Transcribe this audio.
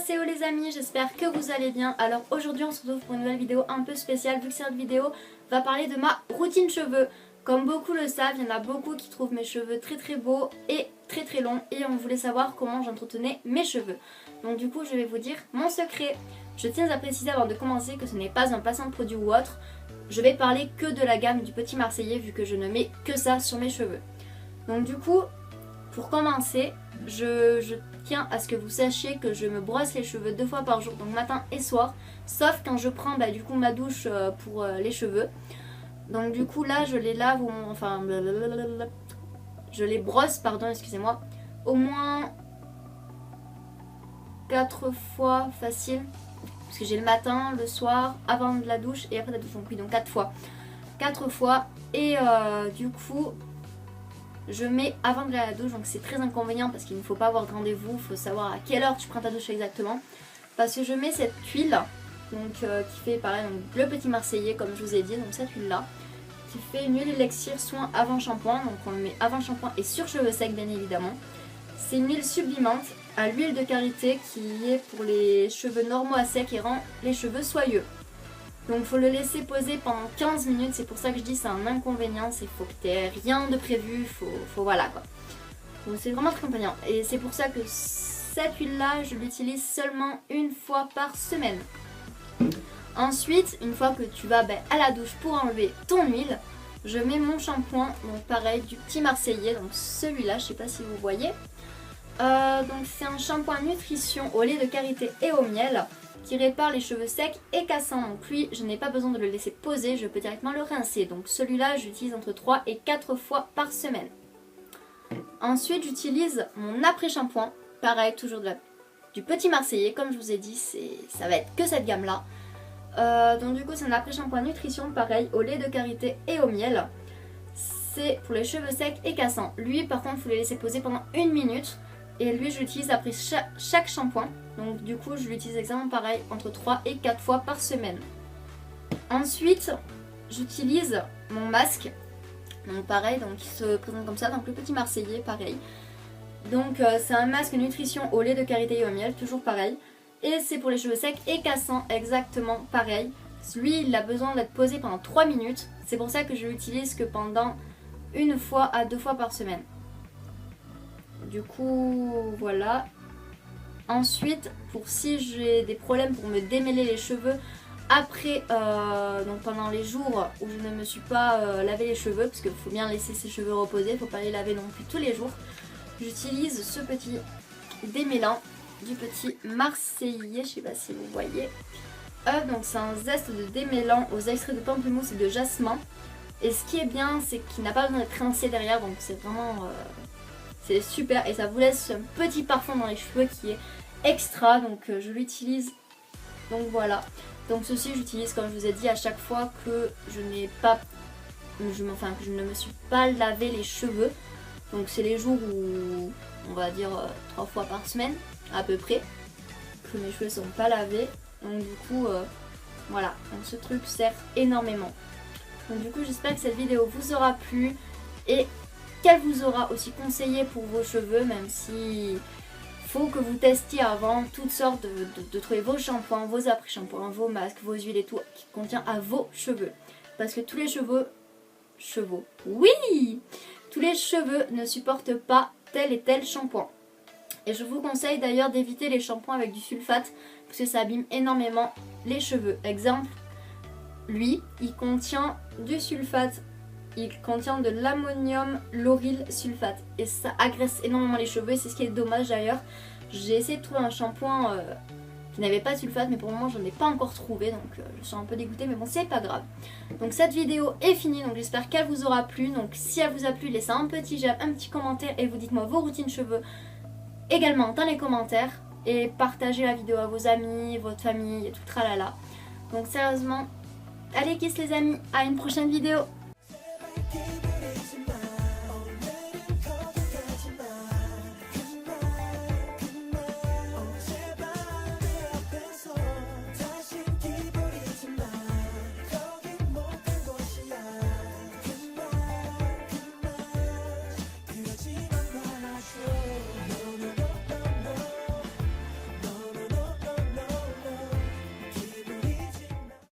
c'est les amis, j'espère que vous allez bien. Alors aujourd'hui on se retrouve pour une nouvelle vidéo un peu spéciale vu que cette vidéo va parler de ma routine cheveux. Comme beaucoup le savent, il y en a beaucoup qui trouvent mes cheveux très beaux et très longs et on voulait savoir comment j'entretenais mes cheveux. Donc du coup je vais vous dire mon secret. Je tiens à préciser avant de commencer que ce n'est pas un placement de produit ou autre. Je vais parler que de la gamme du Petit Marseillais vu que je ne mets que ça sur mes cheveux. Donc du coup, pour commencer, je tiens à ce que vous sachiez que je me brosse les cheveux 2 fois par jour, donc matin et soir, sauf quand je prends du coup ma douche pour les cheveux. Donc du coup là je les lave, enfin je les brosse, pardon, excusez-moi, au moins 4 fois facile. Parce que j'ai le matin, le soir, avant de la douche et après la douche. Donc oui, donc 4 fois. 4 fois. Et du coup, je mets avant de aller à la douche. Donc c'est très inconvénient parce qu'il ne faut pas avoir de rendez-vous. Il faut savoir à quelle heure tu prends ta douche exactement. Parce que je mets cette huile, donc qui fait pareil, donc, le Petit Marseillais comme je vous ai dit. Donc cette huile là, qui fait une huile élixir soin avant shampoing. Donc on le met avant shampoing et sur cheveux secs bien évidemment. C'est une huile sublimante à l'huile de karité qui est pour les cheveux normaux à sec et rend les cheveux soyeux. Donc il faut le laisser poser pendant 15 minutes, c'est pour ça que je dis c'est un inconvénient, c'est faut que tu aies rien de prévu, faut voilà quoi. Donc c'est vraiment très inconvénient et c'est pour ça que cette huile là je l'utilise seulement une fois par semaine. Ensuite, une fois que tu vas à la douche pour enlever ton huile, je mets mon shampoing, donc pareil du Petit Marseillais, donc celui-là, je sais pas si vous voyez. Donc c'est un shampoing nutrition au lait de karité et au miel qui répare les cheveux secs et cassants. Donc lui je n'ai pas besoin de le laisser poser, je peux directement le rincer. Donc celui-là j'utilise entre 3 et 4 fois par semaine. Ensuite j'utilise mon après shampoing, pareil toujours du Petit Marseillais comme je vous ai dit, ça va être que cette gamme là. Donc du coup c'est un après shampoing nutrition pareil au lait de karité et au miel. C'est pour les cheveux secs et cassants. Lui par contre il faut les laisser poser pendant 1 minute. Et lui je l'utilise après chaque shampoing. Donc du coup je l'utilise exactement pareil entre 3 et 4 fois par semaine. Ensuite j'utilise mon masque. Donc pareil, donc il se présente comme ça, donc le Petit Marseillais pareil. Donc c'est un masque nutrition au lait de karité et au miel, toujours pareil. Et c'est pour les cheveux secs et cassants, exactement pareil. Lui il a besoin d'être posé pendant 3 minutes. C'est pour ça que je l'utilise que pendant 1 fois à 2 fois par semaine. Du coup voilà. Ensuite pour si j'ai des problèmes pour me démêler les cheveux après donc pendant les jours où je ne me suis pas lavé les cheveux, parce qu'il faut bien laisser ses cheveux reposer, il ne faut pas les laver non plus tous les jours, j'utilise ce petit démêlant du Petit Marseillais, je sais pas si vous voyez. Donc c'est un zeste de démêlant aux extraits de pamplemousse et de jasmin. Et ce qui est bien c'est qu'il n'a pas besoin d'être rincé derrière, donc c'est vraiment c'est super et ça vous laisse un petit parfum dans les cheveux qui est extra, donc je l'utilise. Donc voilà, donc ceci j'utilise comme je vous ai dit à chaque fois que je n'ai pas, que je ne me suis pas lavé les cheveux. Donc c'est les jours où on va dire 3 fois par semaine à peu près que mes cheveux ne sont pas lavés. Donc du coup voilà, donc ce truc sert énormément. Donc du coup j'espère que cette vidéo vous aura plu et qu'elle vous aura aussi conseillé pour vos cheveux, même si faut que vous testiez avant toutes sortes de trouver vos shampoings, vos après-shampoings, vos masques, vos huiles et tout qui contient à vos cheveux. Parce que tous les oui, tous les cheveux ne supportent pas tel et tel shampoing. Et je vous conseille d'ailleurs d'éviter les shampoings avec du sulfate parce que ça abîme énormément les cheveux. Exemple, lui, il contient du sulfate. Il contient de l'ammonium lauryl sulfate et ça agresse énormément les cheveux et c'est ce qui est dommage d'ailleurs. J'ai essayé de trouver un shampoing qui n'avait pas de sulfate mais pour le moment je n'en ai pas encore trouvé, donc je suis un peu dégoûtée mais bon c'est pas grave. Donc cette vidéo est finie, donc j'espère qu'elle vous aura plu. Donc si elle vous a plu, laissez un petit j'aime, un petit commentaire et vous dites-moi vos routines cheveux également dans les commentaires. Et partagez la vidéo à vos amis, votre famille et tout tralala. Donc sérieusement, allez kiss les amis, à une prochaine vidéo. Keep